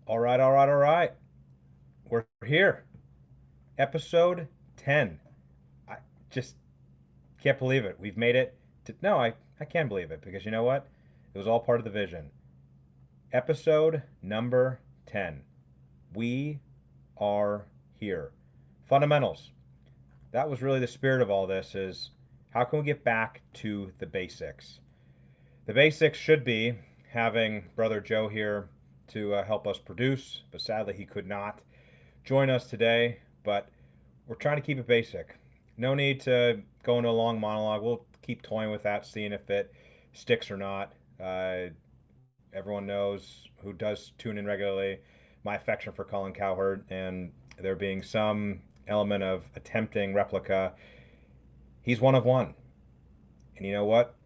All right, all right, all right. We're here. Episode 10. I just can't believe it. We've made it to, no, I can believe it because you know what? It was all part of the vision. Episode number 10. We are here. Fundamentals. That was really the spirit of all this is how can we get back to the basics? The basics should be having brother Joe here to help us produce, but sadly he could not join us today, but we're trying to keep it basic. No need to go into a long monologue. We'll keep toying with that, seeing if it sticks or not. Everyone knows who does tune in regularly my affection for Colin Cowherd, and there being some element of attempting replica, he's one of one. And you know what?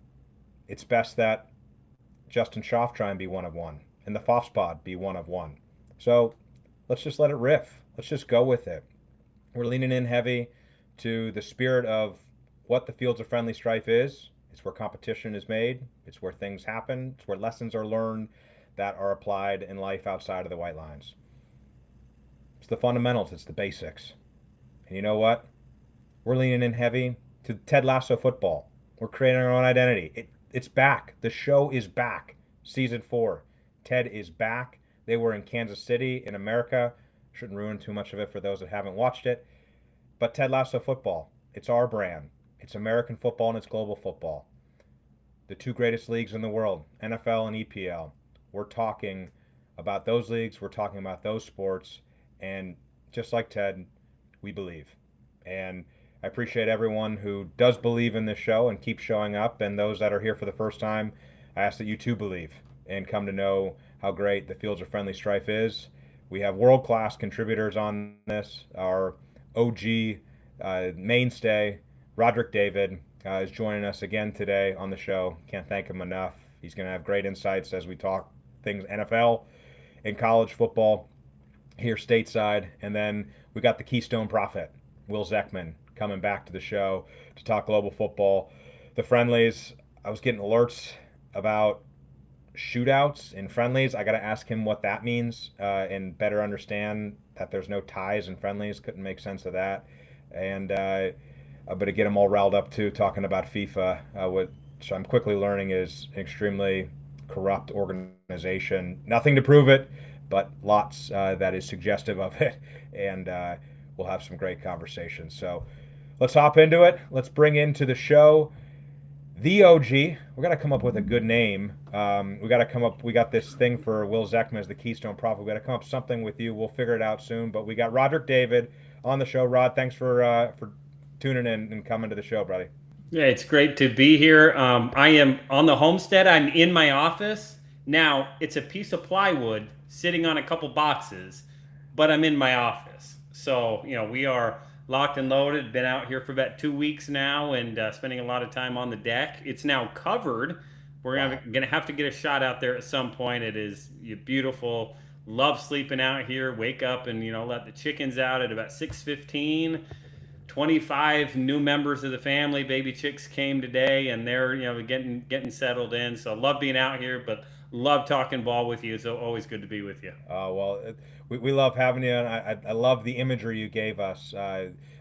It's best that Justin Schaff try and be one of one, and the Fofspod be one of one. So let's just let it riff. Let's just go with it. We're leaning in heavy to the spirit of what the Fields of Friendly Strife is. It's where competition is made, it's where things happen, it's where lessons are learned that are applied in life outside of the white lines. It's the fundamentals, it's the basics. And you know what? We're leaning in heavy to Ted Lasso football. We're creating our own identity. It's back. The show is back. Season 4. Ted is back. They were in Kansas City in America. Shouldn't ruin too much of it for those that haven't watched it. But Ted Lasso football, it's our brand. It's American football and it's global football. The two greatest leagues in the world, NFL and EPL. We're talking about those leagues, we're talking about those sports, and just like Ted, we believe. And I appreciate everyone who does believe in this show and keeps showing up, and those that are here for the first time, I ask that you too believe and come to know how great the Fields of Friendly Strife is. We have world class contributors on this. Our OG mainstay, Roderick David, is joining us again today on the show. Can't thank him enough. He's going to have great insights as we talk things NFL and college football here stateside. And then we got the Keystone Prophet, Will Zeckman, coming back to the show to talk global football. The friendlies, I was getting alerts about shootouts in friendlies. I got to ask him what that means and better understand that there's no ties in friendlies. Couldn't make sense of that. And but to get them all riled up too, talking about FIFA, which I'm quickly learning is an extremely corrupt organization. Nothing to prove it, but lots that is suggestive of it. And we'll have some great conversations. So let's hop into it. Let's bring into the show the OG. We got to come up with a good name. We got to come up. We got this thing for Will Zeckman as the Keystone Prophet. We got to come up with something with you. We'll figure it out soon. But we got Roderick David on the show. Rod, thanks for tuning in and coming to the show, buddy. Yeah, it's great to be here. I am on the homestead. I'm in my office. Now, it's a piece of plywood sitting on a couple boxes, but I'm in my office. So, we are locked and loaded. Been out here for about 2 weeks now and spending a lot of time on the deck. It's now covered. We're Wow. gonna have to get a shot out there at some point. It is beautiful. Love sleeping out here. Wake up and let the chickens out at about 6:15. 25 new members of the family. Baby chicks came today, and they're getting settled in. So love being out here, but love talking ball with you. It's always good to be with you. We love having you, and I love the imagery you gave us.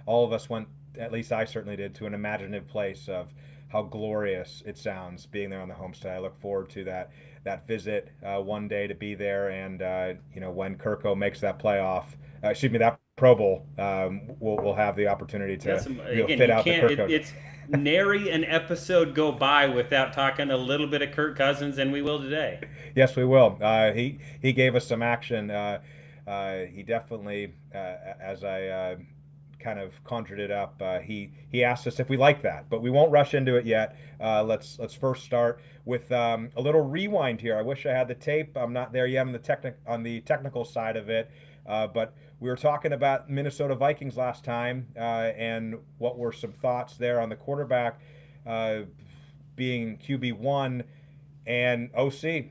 All of us went, at least I certainly did, to an imaginative place of how glorious it sounds being there on the homestead. I look forward to that visit one day to be there, and when Kirko makes that playoff, excuse me, that Pro Bowl, we'll have the opportunity Yes, to again, fit you out the can't. Kirko. It's nary an episode go by without talking a little bit of Kirk Cousins, and we will today. Yes, we will. He gave us some action. He definitely, as I kind of conjured it up, he asked us if we like that, but we won't rush into it yet. Let's first start with a little rewind here. I wish I had the tape. I'm not there yet on the technical side of it, but we were talking about Minnesota Vikings last time, and what were some thoughts there on the quarterback uh, being QB1 and OC.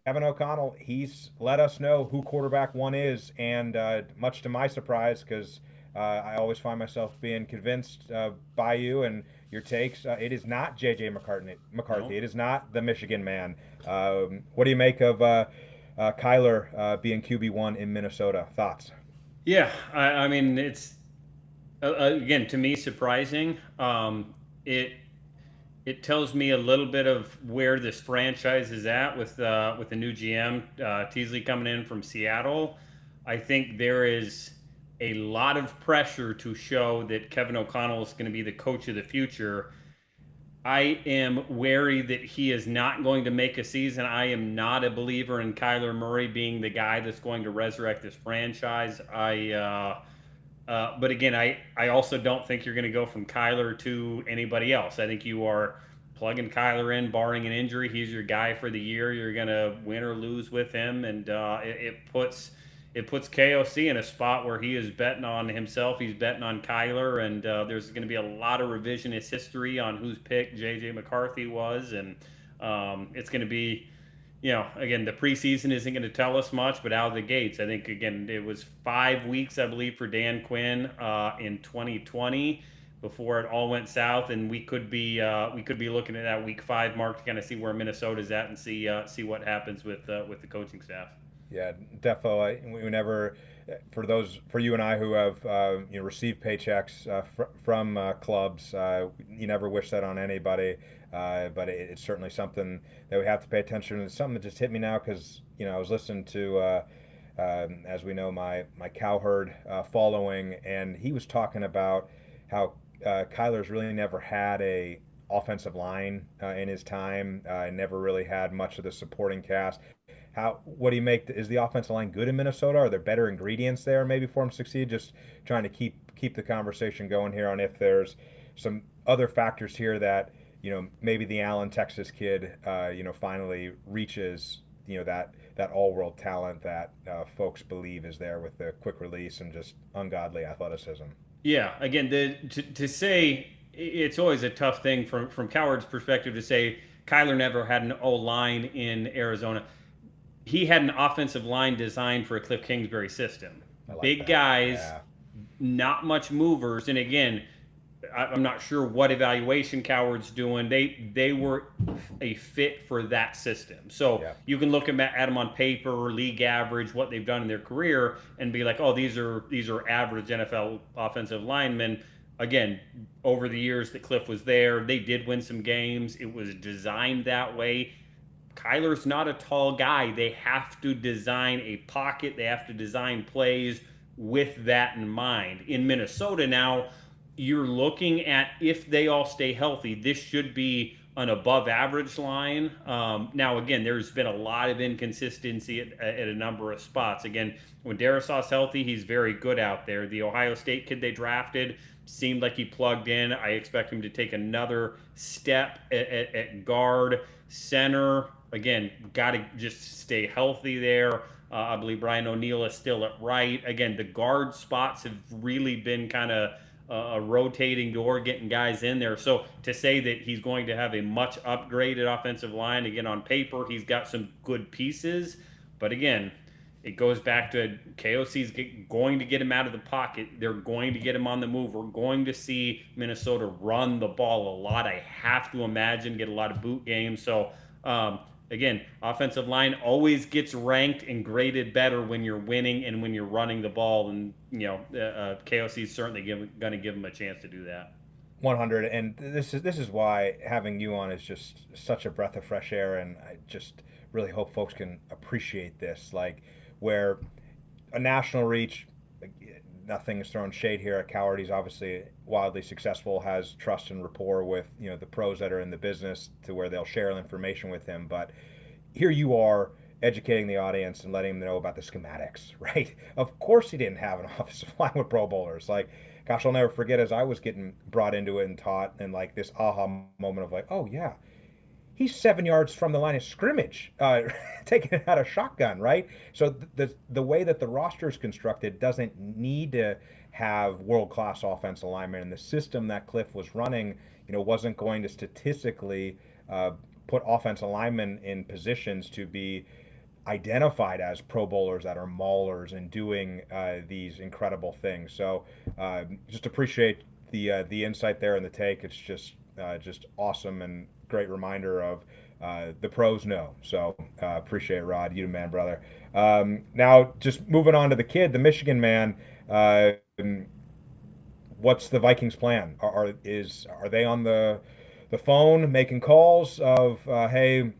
Kevin O'Connell, he's let us know who quarterback one is, and much to my surprise, because I always find myself being convinced by you and your takes. It is not JJ McCarthy. No. It is not the Michigan man. What do you make of Kyler being QB1 in Minnesota. Thoughts? Yeah, I mean it's again to me surprising. It it tells me a little bit of where this franchise is at with the new GM Teasley coming in from Seattle. I think there is a lot of pressure to show that Kevin O'Connell is going to be the coach of the future. I am wary that he is not going to make a season. I am not a believer in Kyler Murray being the guy that's going to resurrect this franchise. But again, I also don't think you're going to go from Kyler to anybody else. I think you are plugging Kyler in, barring an injury. He's your guy for the year. You're going to win or lose with him, and it puts KOC in a spot where he is betting on himself. He's betting on Kyler, and there's going to be a lot of revisionist history on whose pick JJ McCarthy was, and it's going to be, again, the preseason isn't going to tell us much, but out of the gates, I think again it was 5 weeks, I believe, for Dan Quinn in 2020 before it all went south, and we could be looking at that week 5 mark to kind of see where Minnesota's at and see what happens with the coaching staff. Yeah, defo. We never, for you and I who have received paychecks from clubs, you never wish that on anybody. But it's certainly something that we have to pay attention to. It's something that just hit me now because I was listening to, as we know, my Cowherd following, and he was talking about how Kyler's really never had a offensive line in his time, never really had much of the supporting cast. What do you make? Is the offensive line good in Minnesota? Are there better ingredients there maybe for him to succeed? Just trying to keep the conversation going here on if there's some other factors here that maybe the Allen, Texas kid finally reaches that all-world talent that folks believe is there with the quick release and just ungodly athleticism. Yeah, again, to say it's always a tough thing from Coward's perspective to say Kyler never had an O line in Arizona. He had an offensive line designed for a Cliff Kingsbury system. I like Big that. guys, Yeah. not much movers, and again, I'm not sure what evaluation Coward's doing. They were a fit for that system. So Yeah. you can look at them on paper, league average, what they've done in their career, and be like, oh, these are average NFL offensive linemen. Again, over the years that Cliff was there, they did win some games. It was designed that way. Kyler's not a tall guy. They have to design a pocket. They have to design plays with that in mind. In Minnesota now, you're looking at if they all stay healthy, this should be an above average line. Now, again, there's been a lot of inconsistency at a number of spots. Again, when Darrisaw's healthy, he's very good out there. The Ohio State kid they drafted seemed like he plugged in. I expect him to take another step at guard. Center, again, got to just stay healthy there. I believe Brian O'Neill is still at right. Again, the guard spots have really been kind of a rotating door, getting guys in there. So to say that he's going to have a much upgraded offensive line, again, on paper, he's got some good pieces. But again, it goes back to KOC's going to get him out of the pocket. They're going to get him on the move. We're going to see Minnesota run the ball a lot. I have to imagine get a lot of boot games. So again, offensive line always gets ranked and graded better when you're winning and when you're running the ball. And KOC is certainly going to give him a chance to do that. 100, and this is why having you on is just such a breath of fresh air, and I just really hope folks can appreciate this, like where a national reach, nothing is thrown shade here at Coward. He's obviously wildly successful, has trust and rapport with the pros that are in the business to where they'll share information with him. But here you are educating the audience and letting them know about the schematics, right? Of course he didn't have an offensive line with Pro Bowlers. Like, gosh, I'll never forget as I was getting brought into it and taught, and like this aha moment of like, oh yeah, he's 7 yards from the line of scrimmage, taking it out of shotgun, right? So the way that the roster is constructed doesn't need to have world class offensive linemen, and the system that Cliff was running, wasn't going to statistically put offensive linemen in positions to be identified as Pro Bowlers that are maulers and doing these incredible things. So just appreciate the insight there and the take. It's just awesome and great reminder of The pros know. So appreciate it, Rod. You the man, brother. Now, just moving on to the kid, the Michigan man. Uh, what's the Vikings' plan? Are they on the phone making calls of hey,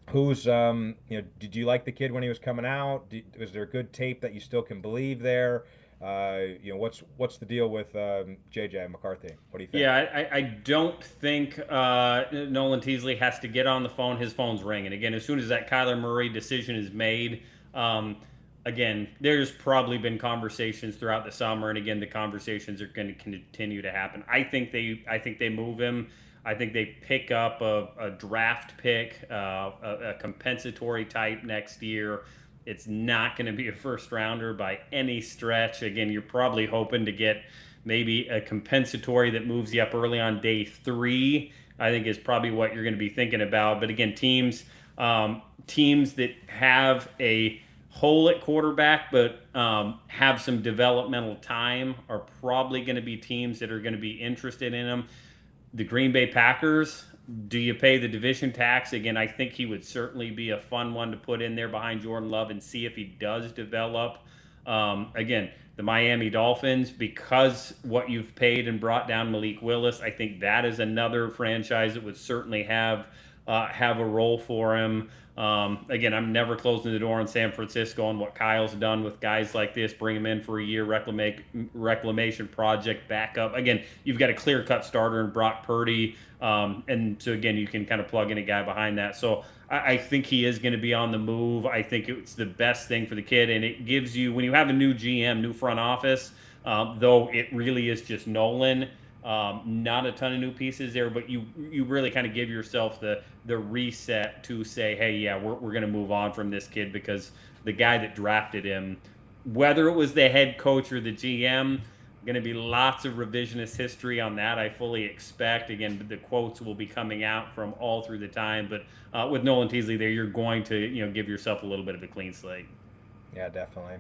who's did you like the kid when he was coming out? Was there good tape that you still can believe there? What's the deal with JJ McCarthy? What do you think? Yeah, I don't think Nolan Teasley has to get on the phone. His phone's ringing. Again, as soon as that Kyler Murray decision is made, um, again, there's probably been conversations throughout the summer, and again, the conversations are going to continue to happen. I think they move him. I think they pick up a draft pick, a compensatory type next year. It's not going to be a first rounder by any stretch. Again, you're probably hoping to get maybe a compensatory that moves you up early on day 3. I think is probably what you're going to be thinking about. But again, teams that have a hole at quarterback but have some developmental time are probably going to be teams that are going to be interested in them. The Green Bay Packers, do you pay the division tax? Again, I think he would certainly be a fun one to put in there behind Jordan Love and see if he does develop. Again, the Miami Dolphins, because what you've paid and brought down Malik Willis, I think that is another franchise that would certainly have a role for him. Again, I'm never closing the door on San Francisco and what Kyle's done with guys like this. Bring them in for a year, reclamation project, backup. Again, you've got a clear-cut starter in Brock Purdy, and so again, you can kind of plug in a guy behind that. So I think he is going to be on the move. I think it's the best thing for the kid, and it gives you, when you have a new GM, new front office, though it really is just Nolan. Not a ton of new pieces there, but you really kind of give yourself the reset to say, hey, yeah, we're going to move on from this kid, because the guy that drafted him, whether it was the head coach or the GM, going to be lots of revisionist history on that. I fully expect. Again, the quotes will be coming out from all through the time, but with Nolan Teasley there, you're going to give yourself a little bit of a clean slate. Yeah, definitely.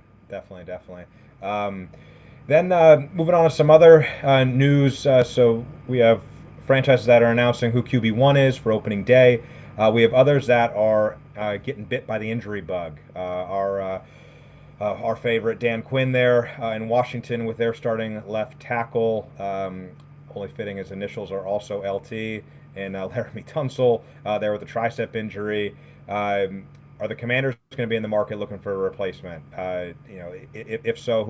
Then moving on to some other news. So we have franchises that are announcing who QB1 is for opening day. We have others that are getting bit by the injury bug. Our favorite Dan Quinn there in Washington with their starting left tackle. Only fitting his initials are also LT. And Laramie Tunsil there with a tricep injury. Are the Commanders going to be in the market looking for a replacement? If so,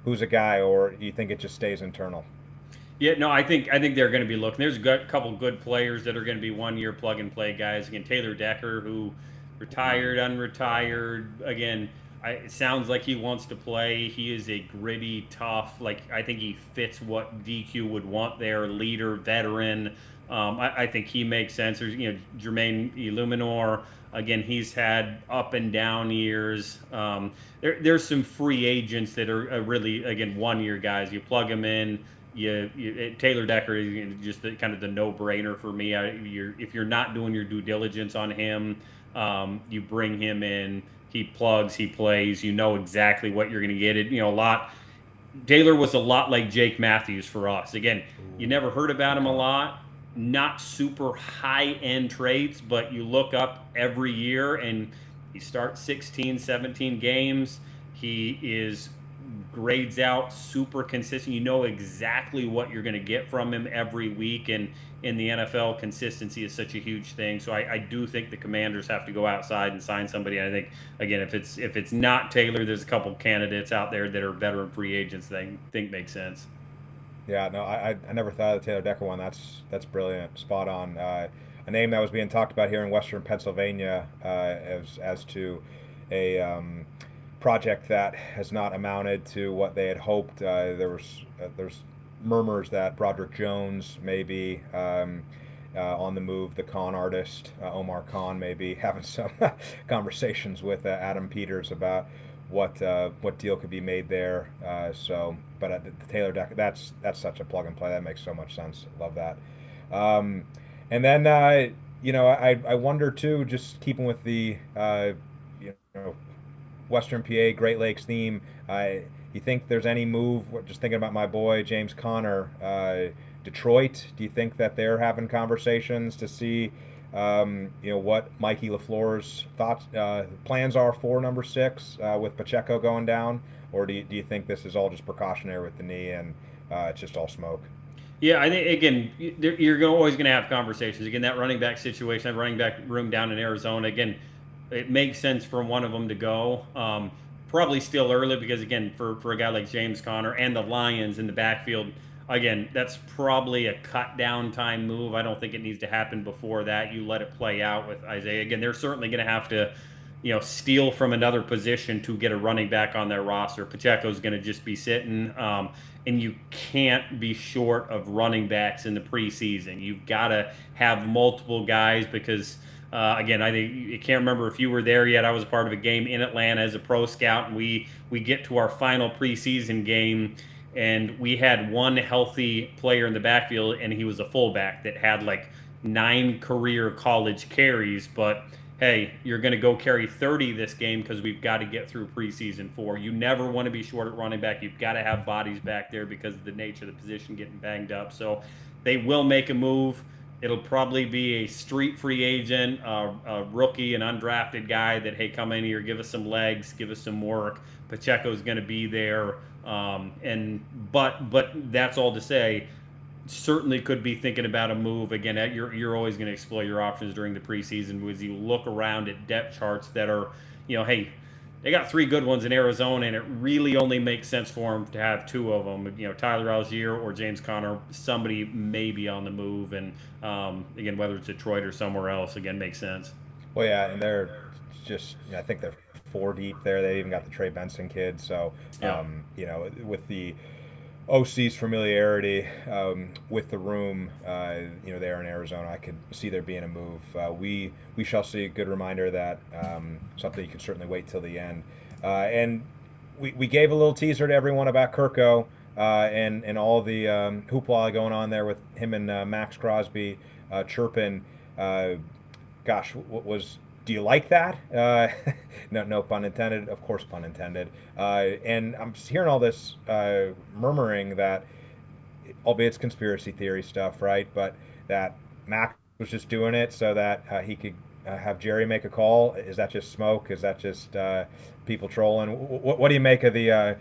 who's a guy, or do you think it just stays internal? Yeah, no, I think they're going to be looking. There's a couple good players that are going to be 1-year plug and play guys. Again, Taylor Decker, who retired, unretired. Again, it sounds like he wants to play. He is a gritty, tough. I think he fits what DQ would want there. Leader, veteran. I think he makes sense. There's Jermaine Illuminor. Again, he's had up and down years. There's some free agents that are really, again, 1-year guys. You plug them in. Taylor Decker is just kind of the no-brainer for me. If you're not doing your due diligence on him, you bring him in. He plugs, he plays. You know exactly what you're going to get. Taylor was a lot like Jake Matthews for us. Again, you never heard about him a lot. Not super high-end traits, but you look up every year and he starts 16, 17 games. He grades out super consistent. You know exactly what you're going to get from him every week, and in the NFL, consistency is such a huge thing. So I do think the Commanders have to go outside and sign somebody. I think, again, if it's not Taylor, there's a couple candidates out there that are veteran free agents that I think make sense. Yeah, no, I never thought of the Taylor Decker one. That's brilliant, spot on. A name that was being talked about here in Western Pennsylvania as to a project that has not amounted to what they had hoped. There's murmurs that Broderick Jones may be on the move. The con artist Omar Khan may be having some conversations with Adam Peters about what deal could be made there. But the Taylor Decker, that's such a plug and play. That makes so much sense. Love that. And then I wonder too, just keeping with the Western PA Great Lakes theme. You think there's any move? Just thinking about my boy James Conner, Detroit. Do you think that they're having conversations to see what Mikey LaFleur's thoughts, plans are for number 6 with Pacheco going down, or do you think this is all just precautionary with the knee and it's just all smoke? Yeah, I think again, you're always going to have conversations. Again, that running back situation, that running back room down in Arizona. Again, it makes sense for one of them to go. Probably still early because again, for a guy like James Conner and the Lions in the backfield, again, that's probably a cut down time move. I don't think it needs to happen before that. You let it play out with Isaiah. Again, they're certainly going to have to, steal from another position to get a running back on their roster. Pacheco's going to just be sitting. And you can't be short of running backs in the preseason. You've got to have multiple guys because, again, I can't remember if you were there yet. I was a part of a game in Atlanta as a pro scout, and we get to our final preseason game, and we had one healthy player in the backfield, and he was a fullback that had like 9 career college carries, but hey, you're going to go carry 30 this game because we've got to get through preseason 4. You never want to be short at running back. You've got to have bodies back there because of the nature of the position getting banged up. So they will make a move. It'll probably be a street free agent, a rookie, an undrafted guy that, hey, come in here, give us some legs, give us some work. Pacheco's going to be there. But that's all to say certainly could be thinking about a move. Again, you're always going to explore your options during the preseason as you look around at depth charts that are, hey, they got 3 good ones in Arizona, and it really only makes sense for them to have 2 of them. Tyler Algier or James Conner, somebody may be on the move, and again, whether it's Detroit or somewhere else, again, makes sense. Well, yeah, and they're just, I think they're 4 deep there. They even got the Trey Benson kid. So, Yeah. with the OC's familiarity with the room, there in Arizona, I could see there being a move. We shall see. A good reminder that something you can certainly wait till the end. And we gave a little teaser to everyone about Kirko and all the hoopla going on there with him and Max Crosby chirping. Gosh, what was? Do you like that? No pun intended. Of course, pun intended. And I'm hearing all this murmuring that, albeit it's conspiracy theory stuff, right? But that Max was just doing it so that he could have Jerry make a call. Is that just smoke? Is that just people trolling? What do you make of the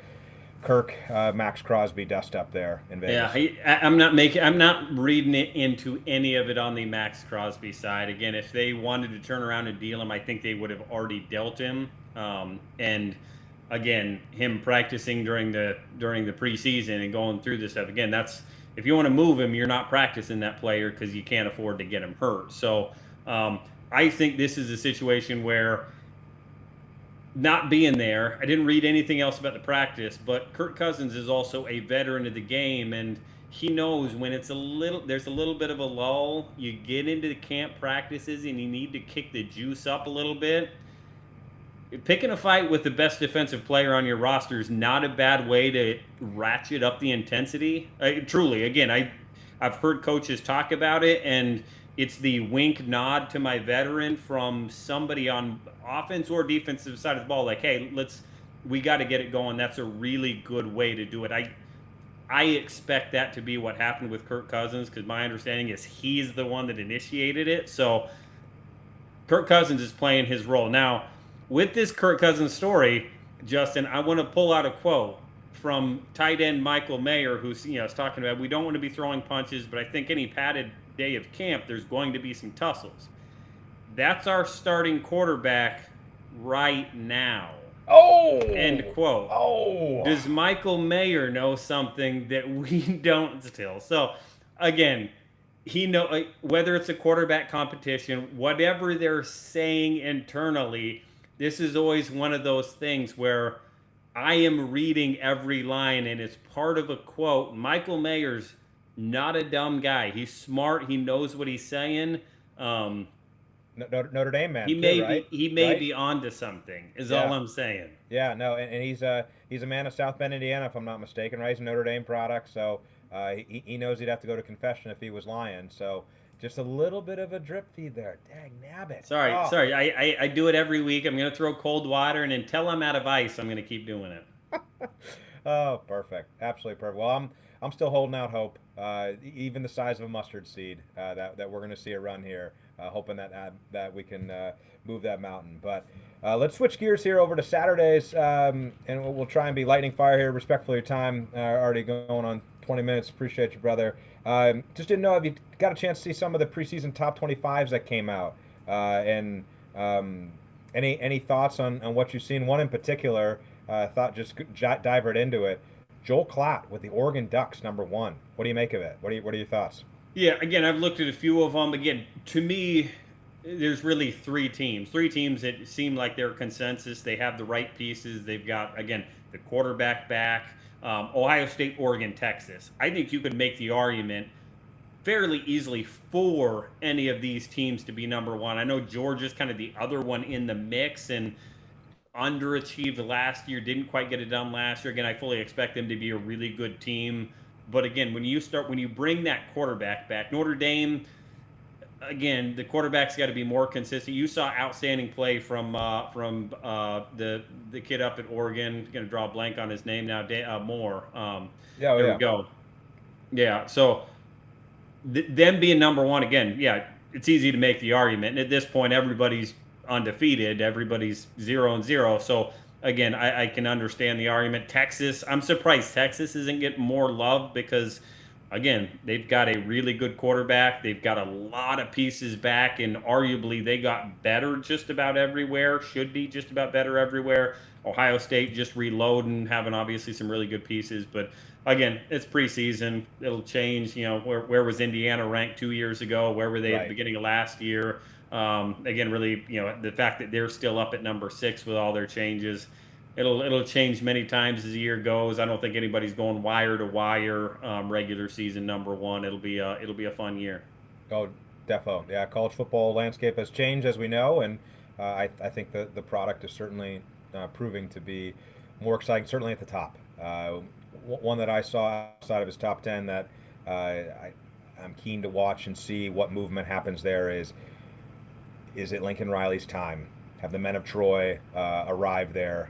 Kirk Max Crosby dust up there in Yeah, Vegas? I'm not reading it into any of it on the Max Crosby side. Again, if they wanted to turn around and deal him, I think they would have already dealt him. And again, him practicing during the preseason and going through this stuff. Again, that's if you want to move him, you're not practicing that player because you can't afford to get him hurt. So I think this is a situation where not being there, I didn't read anything else about the practice, but Kirk Cousins is also a veteran of the game, and he knows when there's a little bit of a lull. You get into the camp practices and you need to kick the juice up a little bit. Picking a fight with the best defensive player on your roster is not a bad way to ratchet up the intensity. Truly, again, I've heard coaches talk about it, and it's the wink nod to my veteran from somebody on offense or defensive side of the ball. Like, hey, we got to get it going. That's a really good way to do it. I expect that to be what happened with Kirk Cousins because my understanding is he's the one that initiated it. So Kirk Cousins is playing his role now. With this Kirk Cousins story, Justin, I want to pull out a quote from tight end Michael Mayer, who's is talking about we don't want to be throwing punches, but I think any padded day of camp, there's going to be some tussles. That's our starting quarterback right now. Oh! End quote. Oh! Does Michael Mayer know something that we don't still? So, again, whether it's a quarterback competition, whatever they're saying internally, this is always one of those things where I am reading every line and it's part of a quote. Michael Mayer's not a dumb guy. He's smart. He knows what he's saying. Notre Dame man, He too, may right? be he may Right? be onto something. Is all Yeah. I'm saying. Yeah, no, and he's a man of South Bend, Indiana, if I'm not mistaken, right? He's a Notre Dame product, so he knows he'd have to go to confession if he was lying. So just a little bit of a drip feed there. Dang nabbit. Sorry, Oh, sorry. I do it every week. I'm gonna throw cold water, and until I'm out of ice, I'm gonna keep doing it. oh, perfect, absolutely perfect. Well, I'm still holding out hope, even the size of a mustard seed, that we're going to see a run here hoping that we can move that mountain. But let's switch gears here over to Saturdays, and we'll try and be lightning fire here. Respectful of your time. Already going on 20 minutes. Appreciate you, brother. Just didn't know if you got a chance to see some of the preseason top 25s that came out, and any thoughts on what you've seen. One in particular, thought just dive right into it. Joel Klatt with the Oregon Ducks, #1. What do you make of it? What are your thoughts? Yeah, again, I've looked at a few of them. Again, to me, there's really three teams. Three teams that seem like they're consensus. They have the right pieces. They've got, again, the quarterback back. Ohio State, Oregon, Texas. I think you could make the argument fairly easily for any of these teams to be #1. I know Georgia's kind of the other one in the mix and underachieved last year, didn't quite get it done last year. Again, I fully expect them to be a really good team. But again, when you bring that quarterback back, Notre Dame, again, the quarterback's got to be more consistent. You saw outstanding play from the kid up at Oregon. Going to draw a blank on his name now. Moore. There we go. Yeah. So them being #1 again. Yeah, it's easy to make the argument. And at this point, everybody's undefeated. Everybody's 0-0. So again, I can understand the argument. Texas, I'm surprised Texas isn't getting more love because, again, they've got a really good quarterback. They've got a lot of pieces back, and arguably they got better just about everywhere, should be just about better everywhere. Ohio State just reloading, having obviously some really good pieces. But again, it's preseason. It'll change. Where was Indiana ranked 2 years ago? Where were they at the beginning of last year? Again, really, the fact that they're still up at #6 with all their changes, it'll change many times as the year goes. I don't think anybody's going wire to wire regular season #1. It'll be a fun year. Oh, defo. Yeah, college football landscape has changed, as we know, and I think the product is certainly proving to be more exciting, certainly at the top. One that I saw outside of his top 10 that I'm keen to watch and see what movement happens there is it Lincoln Riley's time? Have the men of Troy arrived there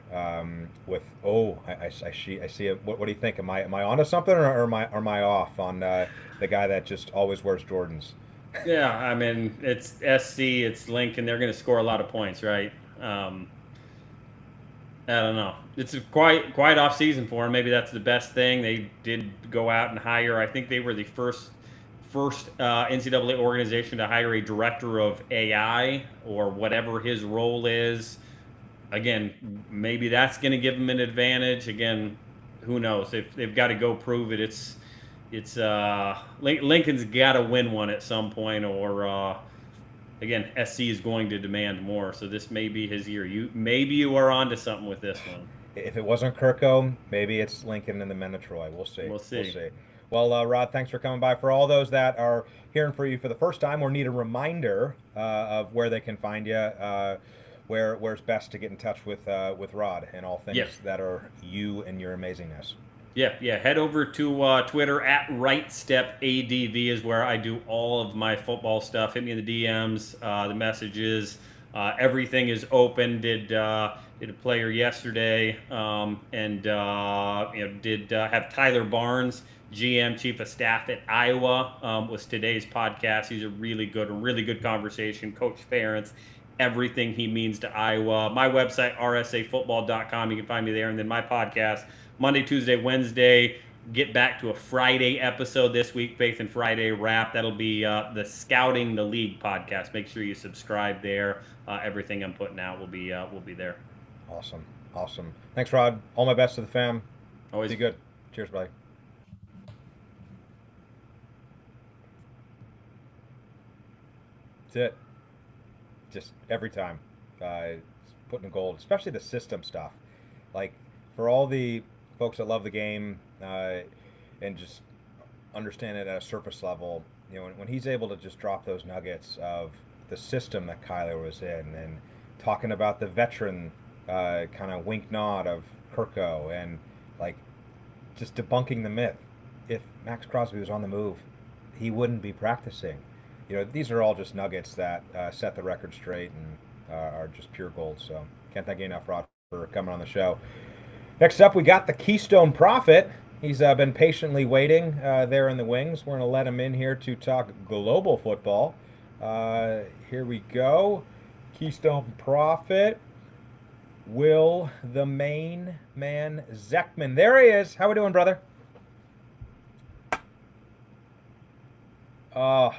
with? I see it. What do you think? Am I onto something, or am I off on the guy that just always wears Jordans? Yeah, I mean, it's SC, it's Lincoln. They're going to score a lot of points, right? I don't know. It's a quite off season for them. Maybe that's the best thing. They did go out and hire. I think they were the first NCAA organization to hire a director of AI or whatever his role is. Again, maybe that's going to give them an advantage. Again, who knows? They've got to go prove it. It's Lincoln's got to win one at some point, or again, SC is going to demand more. So this may be his year. Maybe you are onto something with this one. If it wasn't Kirko, maybe it's Lincoln and the men of Troy. We'll see. We'll see. Well, Rod, thanks for coming by. For all those that are hearing from you for the first time or need a reminder of where they can find you, where's best to get in touch with Rod and all things that are you and your amazingness. Yeah. Head over to Twitter at RightStepADV is where I do all of my football stuff. Hit me in the DMs, the messages. Everything is open. Did a player yesterday, and did have Tyler Barnes, GM, Chief of Staff at Iowa, was today's podcast. He's a really good conversation. Coach Ferentz, everything he means to Iowa. My website, rsafootball.com. You can find me there. And then my podcast, Monday, Tuesday, Wednesday. Get back to a Friday episode this week, Faith and Friday wrap. That'll be the Scouting the League podcast. Make sure you subscribe there. Everything I'm putting out will be there. Awesome. Thanks, Rod. All my best to the fam. Always be good. Cheers, buddy. That's it. Just every time, putting gold, especially the system stuff. Like, for all the folks that love the game and just understand it at a surface level, when he's able to just drop those nuggets of the system that Kyler was in, and talking about the veteran kind of wink nod of Kirko, and like just debunking the myth. If Max Crosby was on the move, he wouldn't be practicing. These are all just nuggets that set the record straight and are just pure gold. So can't thank you enough, Rod, for coming on the show. Next up, we got the Keystone Prophet. He's been patiently waiting there in the wings. We're going to let him in here to talk global football. Here we go. Keystone Profit. Will the main man Zekman. There he is. How we doing, brother? Oh,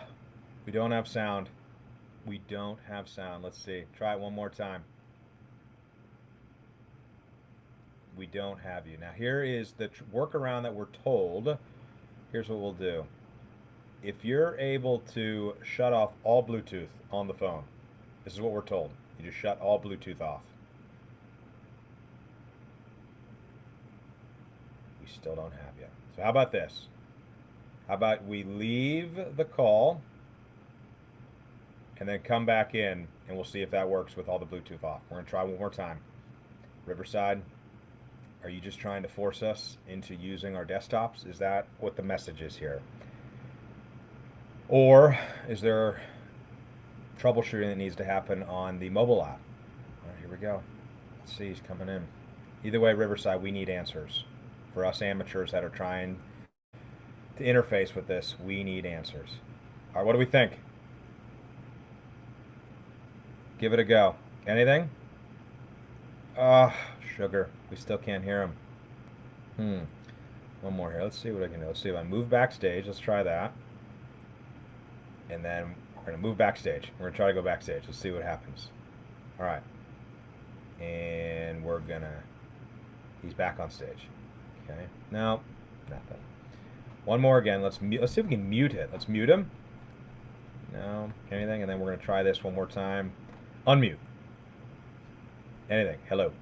we don't have sound. We don't have sound. Let's see. Try it one more time. We don't have you. Now, here is the workaround that we're told. Here's what we'll do. If you're able to shut off all Bluetooth on the phone, this is what we're told. You just shut all Bluetooth off. We still don't have you. So how about this? How about we leave the call and then come back in and we'll see if that works with all the Bluetooth off. We're going to try one more time. Riverside, are you just trying to force us into using our desktops? Is that what the message is here? Or is there troubleshooting that needs to happen on the mobile app? All right, here we go. Let's see, he's coming in. Either way, Riverside, we need answers. For us amateurs that are trying to interface with this, we need answers. All right, what do we think? Give it a go. Anything? Sugar. We still can't hear him. One more here. Let's see what I can do. Let's see if I move backstage. Let's try that. And then we're going to move backstage. We're going to try to go backstage. Let's see what happens. All right. And we're going to... He's back on stage. Okay. No, nothing. One more again. Let's see if we can mute it. Let's mute him. No, anything. And then we're going to try this one more time. Unmute. Anything. Hello.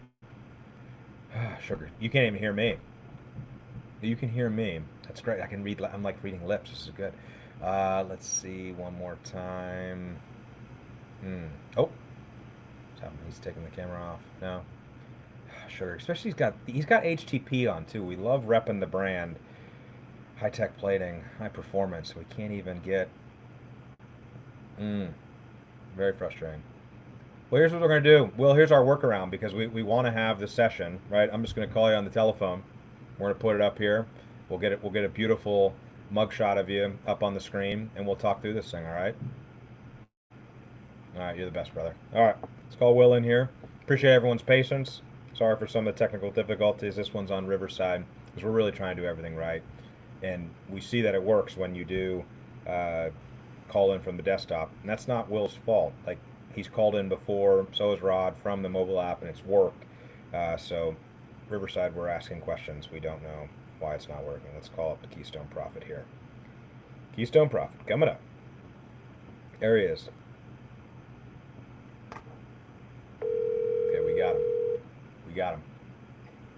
Sugar. You can't even hear me. You can hear me. That's great. I can read. I'm like reading lips. This is good. Let's see one more time. Oh. He's taking the camera off. No. Sugar. Especially he's got HTP on too. We love repping the brand. High tech plating, high performance. We can't even get. Very frustrating. Well, here's what we're going to do. Well, here's our workaround because we want to have the session, right? I'm just going to call you on the telephone. We're going to put it up here. We'll get a beautiful mugshot of you up on the screen, and we'll talk through this thing, all right? All right, you're the best, brother. All right, let's call Will in here. Appreciate everyone's patience. Sorry for some of the technical difficulties. This one's on Riverside because we're really trying to do everything right. And we see that it works when you do call in from the desktop. And that's not Will's fault. Like, he's called in before, so is Rod, from the mobile app, and it's worked. So Riverside, we're asking questions. We don't know why it's not working. Let's call up the Keystone Profit here. Keystone Profit, coming up. There he is. Okay, we got him. We got him.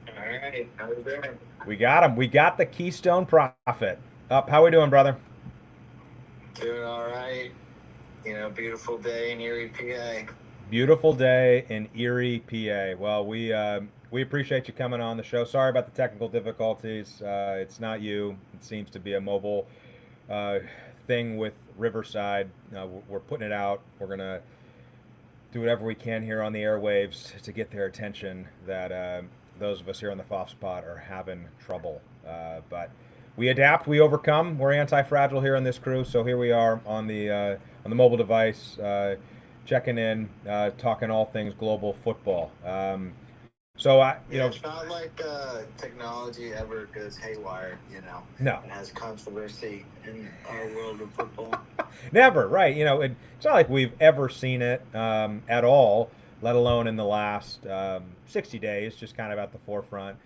All right, how are you doing? We got him. We got the Keystone Profit. Up. How we doing, brother? Doing all right. You know, beautiful day in Erie, PA. Beautiful day in Erie, PA. Well, we appreciate you coming on the show. Sorry about the technical difficulties. It's not you. It seems to be a mobile thing with Riverside. We're putting it out. We're gonna do whatever we can here on the airwaves to get their attention that those of us here on the FOF spot are having trouble. But we adapt, we overcome. We're anti-fragile here on this crew, so here we are on the mobile device, checking in, talking all things global football. It's not like technology ever goes haywire, No. and has controversy in our world of football. Never, right? It's not like we've ever seen it at all, let alone in the last 60 days, just kind of at the forefront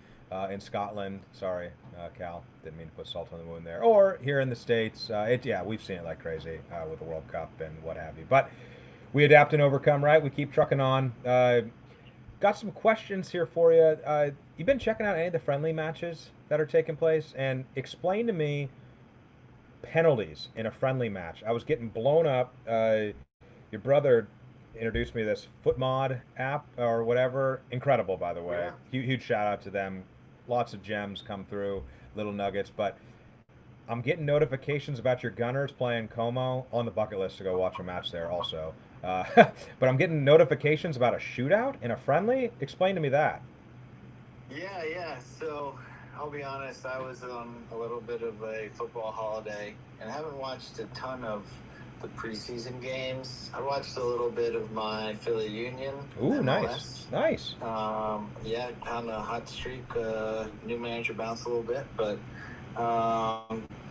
in Scotland. Sorry, Cal, didn't mean to put salt on the wound there. Or here in the States, we've seen it like crazy with the World Cup and what have you. But we adapt and overcome, right? We keep trucking on. Got some questions here for you. You've been checking out any of the friendly matches that are taking place, and explain to me penalties in a friendly match. I was getting blown up. Your brother introduced me to this FootMod app or whatever. Incredible, by the way. Yeah. Huge shout out to them. Lots of gems come through, little nuggets. But I'm getting notifications about your Gunners playing Como. On the bucket list to go watch a match there also. But I'm getting notifications about a shootout in a friendly. Explain to me that. Yeah. So I'll be honest, I was on a little bit of a football holiday and haven't watched a ton of the preseason games. I watched a little bit of my Philly Union. Ooh, MLS. nice. Yeah, on a hot streak. New manager bounced a little bit, but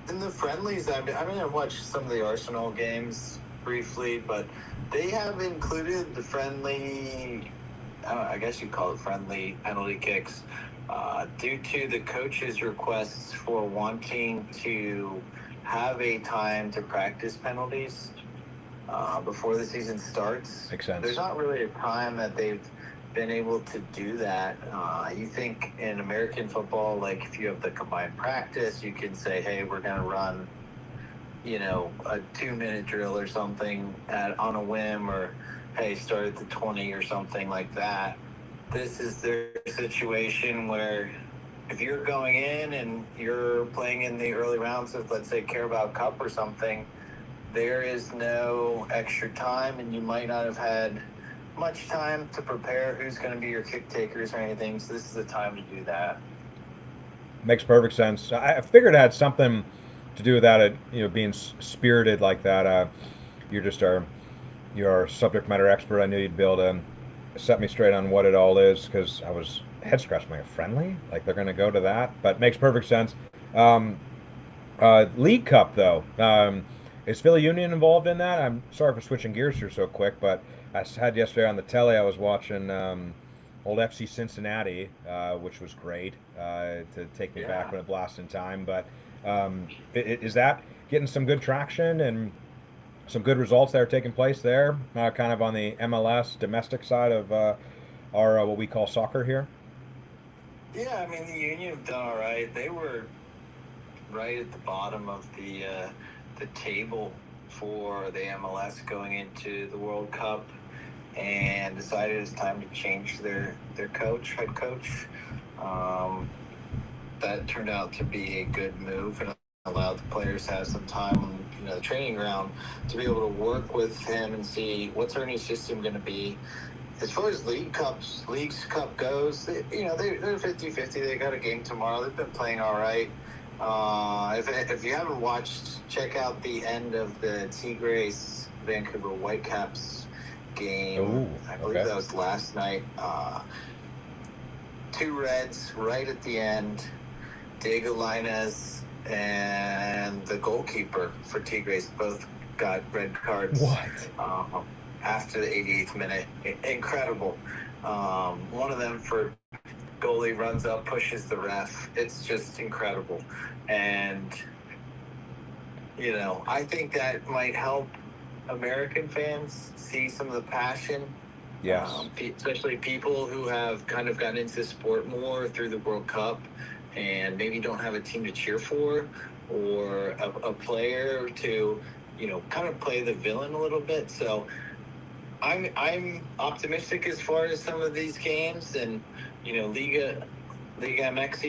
in the friendlies, I've watched some of the Arsenal games briefly, but they have included the friendly. I guess you'd call it friendly penalty kicks, due to the coach's requests for wanting to have a time to practice penalties before the season starts. Makes sense. There's not really a time that they've been able to do that. You think in American football, like if you have the combined practice, you can say, hey, we're going to run, a 2-minute drill or something on a whim, or hey, start at the 20 or something like that. This is their situation where if you're going in and you're playing in the early rounds of, let's say, Carabao Cup or something, there is no extra time, and you might not have had much time to prepare who's going to be your kick takers or anything. So this is the time to do that. Makes perfect sense. I figured it had something to do with that, being spirited like that. You're just you're a subject matter expert. I knew you'd be able to set me straight on what it all is, because I was head scratching, like, friendly, like they're going to go to that, but makes perfect sense. League Cup though, is Philly Union involved in that? I'm sorry for switching gears here so quick, but I had yesterday on the telly, I was watching old FC Cincinnati, which was great, to take me back when it blasted in time. But is that getting some good traction and some good results that are taking place there, kind of on the MLS domestic side of our what we call soccer here? Yeah, I mean, the Union have done all right. They were right at the bottom of the table for the MLS going into the World Cup, and decided it's time to change their head coach. That turned out to be a good move and allowed the players to have some time on the training ground to be able to work with him and see what's our new system going to be. As far as Leagues Cup goes, they're 50-50. They got a game tomorrow. They've been playing all right. If you haven't watched, check out the end of the Tigres Vancouver Whitecaps game. Ooh, I believe that was last night. 2 reds right at the end. Diego Lainez and the goalkeeper for Tigres both got red cards. What? After the 88th minute. Incredible. One of them for goalie runs up, pushes the ref. It's just incredible. And, I think that might help American fans see some of the passion. Yes. Especially people who have kind of gotten into sport more through the World Cup and maybe don't have a team to cheer for, or a player to, kind of play the villain a little bit. So I'm optimistic as far as some of these games, and Liga MX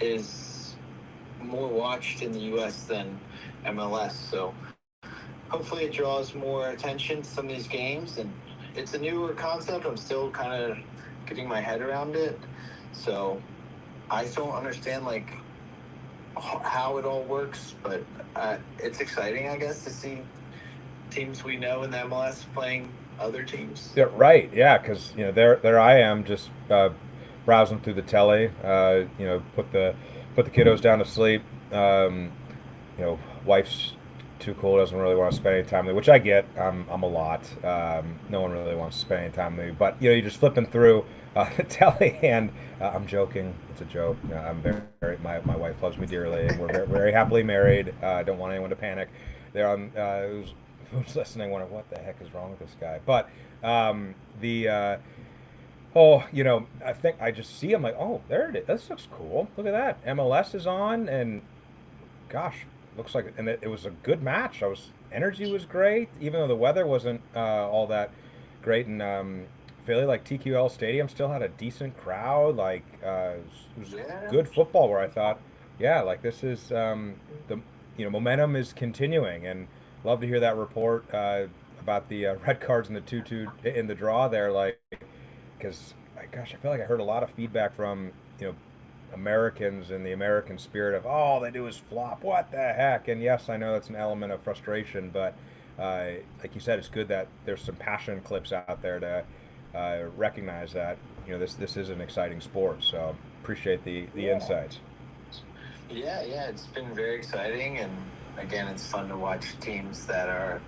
is more watched in the U.S. than MLS, so hopefully it draws more attention to some of these games. And it's a newer concept. I'm still kind of getting my head around it, so I don't understand how it all works, but it's exciting, I guess, to see teams we know in the MLS playing other teams. Yeah, right. Yeah, because there I am, just browsing through the telly. Put the kiddos down to sleep. Wife's too cool, doesn't really want to spend any time with me, which I get. I'm a lot. No one really wants to spend any time with me, but you're just flipping through the telly, and I'm joking. It's a joke. I'm very my wife loves me dearly, and we're very, very happily married. I don't want anyone to panic. They're on. Who's listening wonder what the heck is wrong with this guy. But I think I just see him like, oh, there it is. This looks cool. Look at that. MLS is on, and gosh, looks like it. And it was a good match. Energy was great, even though the weather wasn't all that great in Philly. Like TQL Stadium still had a decent crowd. Like it was good football. Where I thought, yeah, like this is the momentum is continuing, and love to hear that report about the red cards and the 2-2 in the draw there. Like, because gosh, I feel like I heard a lot of feedback from Americans and the American spirit of, oh, all they do is flop. What the heck? And yes, I know that's an element of frustration, but like you said, it's good that there's some passion clips out there to recognize that this is an exciting sport. So appreciate the insights. Yeah, it's been very exciting, and again, it's fun to watch teams that are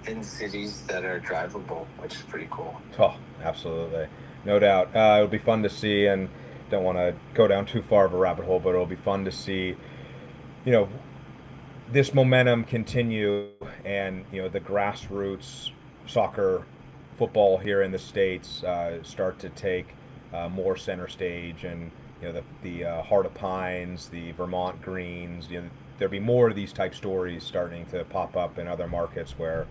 in cities that are drivable, which is pretty cool. Oh, absolutely. No doubt. It'll be fun to see, and don't want to go down too far of a rabbit hole, but it'll be fun to see, this momentum continue and, the grassroots soccer, football here in the States start to take more center stage, and, the Heart of Pines, the Vermont Greens, there'll be more of these type stories starting to pop up in other markets where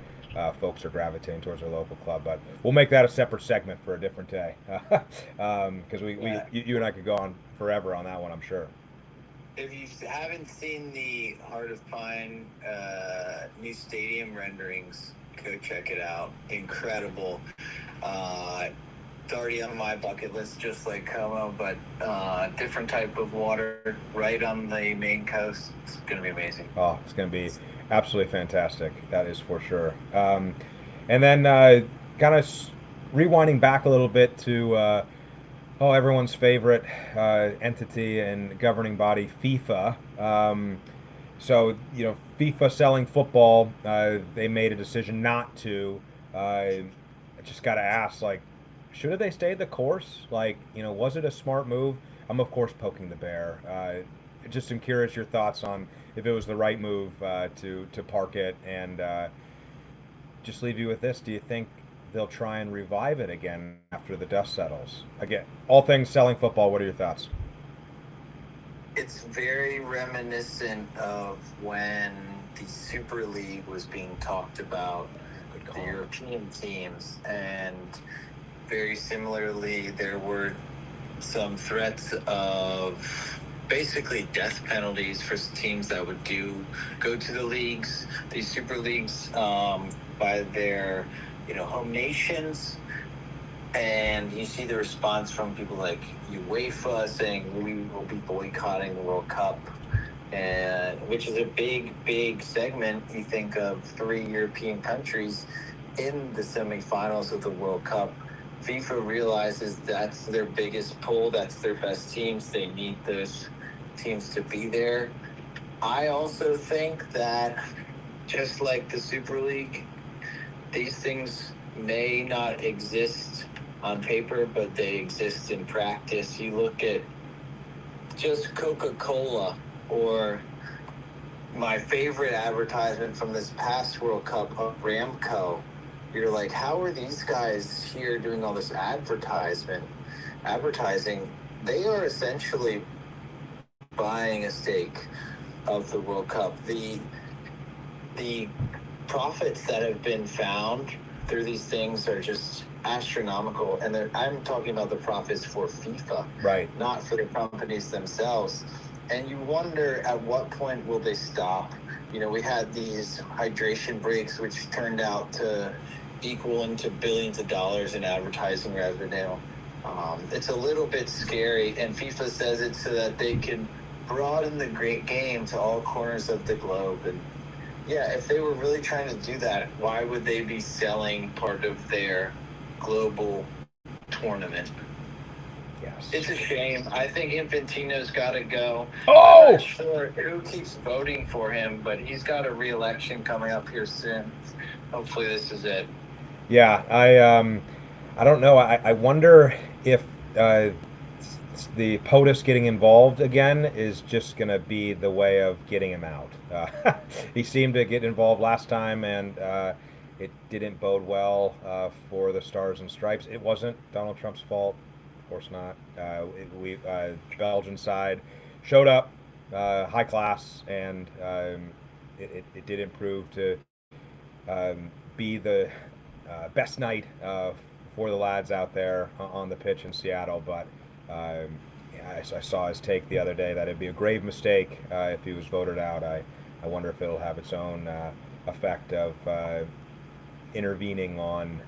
folks are gravitating towards their local club. But we'll make that a separate segment for a different day, because you and I could go on forever on that one, I'm sure. If you haven't seen the Heart of Pine new stadium renderings, go check it out. Incredible. It's already on my bucket list, just like Como, but different type of water right on the main coast. It's going to be amazing. Oh, it's going to be absolutely fantastic. That is for sure. And then kind of rewinding back a little bit to everyone's favorite entity and governing body, FIFA. So, FIFA selling football, they made a decision not to. I just got to ask, should have they stayed the course? Was it a smart move? I'm, of course, poking the bear. Just am curious your thoughts on if it was the right move to park it, and just leave you with this. Do you think they'll try and revive it again after the dust settles? Again, all things selling football, what are your thoughts? It's very reminiscent of when the Super League was being talked about, the European teams, and very similarly, there were some threats of basically death penalties for teams that would go to the leagues, these super leagues, by their home nations. And you see the response from people like UEFA saying we will be boycotting the World Cup, and which is a big segment. You think of 3 European countries in the semifinals of the World Cup. FIFA realizes that's their biggest pull, that's their best teams. They need those teams to be there. I also think that, just like the Super League, these things may not exist on paper, but they exist in practice. You look at just Coca-Cola, or my favorite advertisement from this past World Cup of Ramco. You're like, how are these guys here doing all this advertising? They are essentially buying a stake of the World Cup. The profits that have been found through these things are just astronomical, and I'm talking about the profits for FIFA, right? Not for the companies themselves. And you wonder, at what point will they stop? We had these hydration breaks, which turned out to equal into billions of dollars in advertising revenue. It's a little bit scary, and FIFA says it so that they can broaden the great game to all corners of the globe. And yeah, if they were really trying to do that, why would they be selling part of their global tournament? Yes. It's a shame. I think Infantino's got to go. Oh! I'm not sure who keeps voting for him, but he's got a re-election coming up here soon. Hopefully this is it. Yeah, I don't know. I wonder if the POTUS getting involved again is just going to be the way of getting him out. He seemed to get involved last time, and it didn't bode well for the Stars and Stripes. It wasn't Donald Trump's fault. Of course not. Belgian side showed up, high class, and it did improve to be the best night for the lads out there on the pitch in Seattle. But I saw his take the other day that it'd be a grave mistake if he was voted out. I wonder if it'll have its own effect of intervening on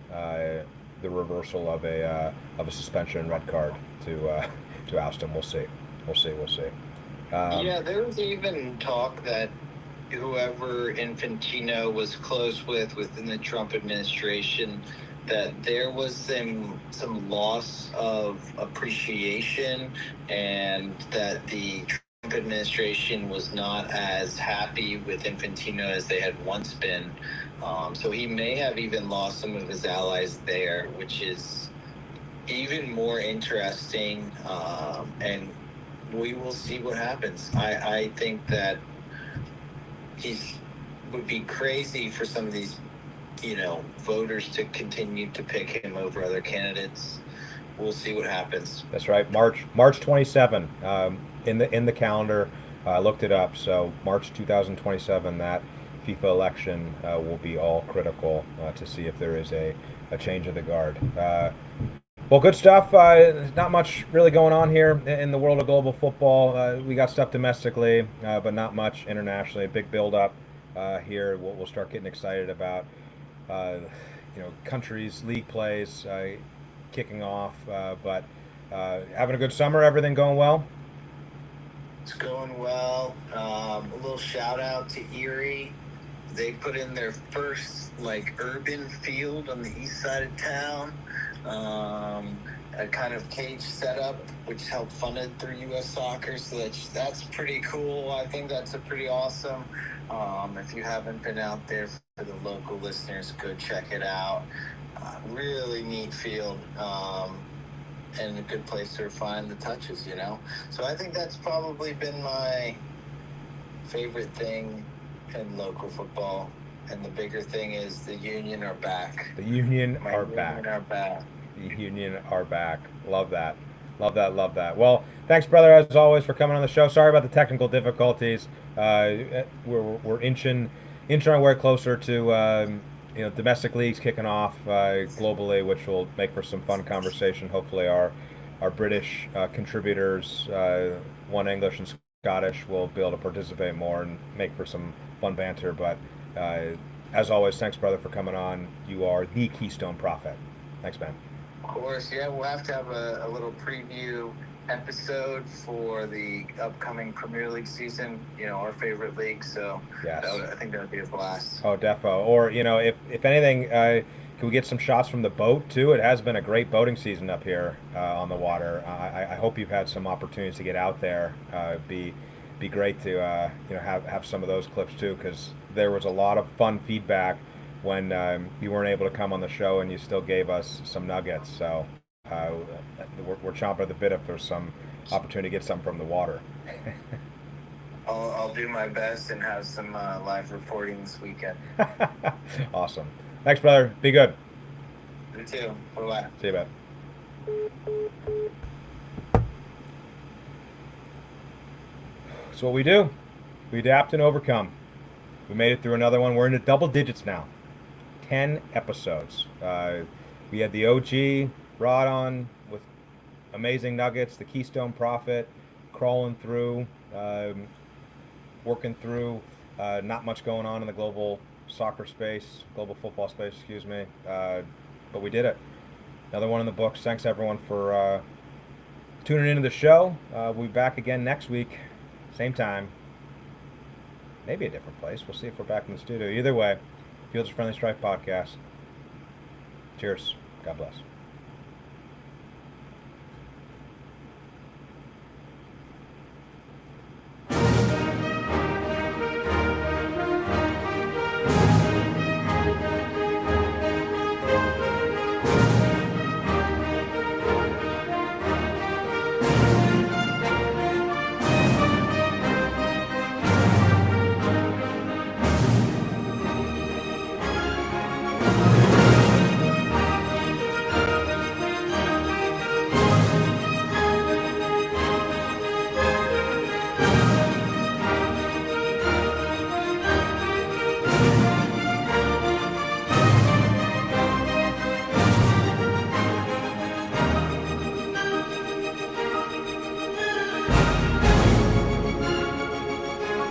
the reversal of a suspension and red card to oust him. We'll see. We'll see. Yeah, there was even talk that whoever Infantino was close with within the Trump administration, that there was some loss of appreciation, and that the Trump administration was not as happy with Infantino as they had once been. So he may have even lost some of his allies there, which is even more interesting. And we will see what happens. I think that would be crazy for some of these, voters to continue to pick him over other candidates. We'll see what happens. That's right. March 27 in the calendar. I looked it up. So March 2027, that FIFA election will be all critical to see if there is a change of the guard. Well, good stuff. There's not much really going on here in the world of global football. We got stuff domestically, but not much internationally. A big build-up here. We'll start getting excited about, countries, league plays kicking off. But having a good summer. Everything going well? It's going well. A little shout out to Erie. They put in their first urban field on the east side of town. A kind of cage setup, which helped fund it through U.S. Soccer, so that's pretty cool. I think that's a pretty awesome. If you haven't been out there, for the local listeners, go check it out. Really neat field, and a good place to find the touches, So I think that's probably been my favorite thing in local football. And the bigger thing is the Union are back. The Union are back. The Union are back. Love that. Well, thanks, brother, as always, for coming on the show. Sorry about the technical difficulties. We're inching our way closer to domestic leagues kicking off globally, which will make for some fun conversation. Hopefully, our British contributors, one English and Scottish, will be able to participate more and make for some fun banter. But as always, thanks, brother, for coming on. You are the Keystone Prophet. Thanks, man. Of course, yeah. We'll have to have a little preview episode for the upcoming Premier League season, our favorite league. So yes. I think that would be a blast. Oh, defo. Or, if anything, can we get some shots from the boat, too? It has been a great boating season up here on the water. I hope you've had some opportunities to get out there. Be great to have some of those clips too, because there was a lot of fun feedback when you weren't able to come on the show, and you still gave us some nuggets. So we're chomping at the bit if there's some opportunity to get some from the water. I'll do my best and have some live reporting this weekend. Awesome. Thanks, brother. Be good. You too. Bye-bye. See you, bud. That's what we do. We adapt and overcome. We made it through another one. We're into double digits now. 10 episodes. We had the OG Rod on with amazing nuggets, the Keystone Prophet crawling through, working through not much going on in the global soccer space, global football space, excuse me. But we did it. Another one in the books. Thanks, everyone, for tuning into the show. We'll be back again next week. Same time. Maybe a different place. We'll see if we're back in the studio. Either way, Fields of Friendly Strife podcast. Cheers. God bless.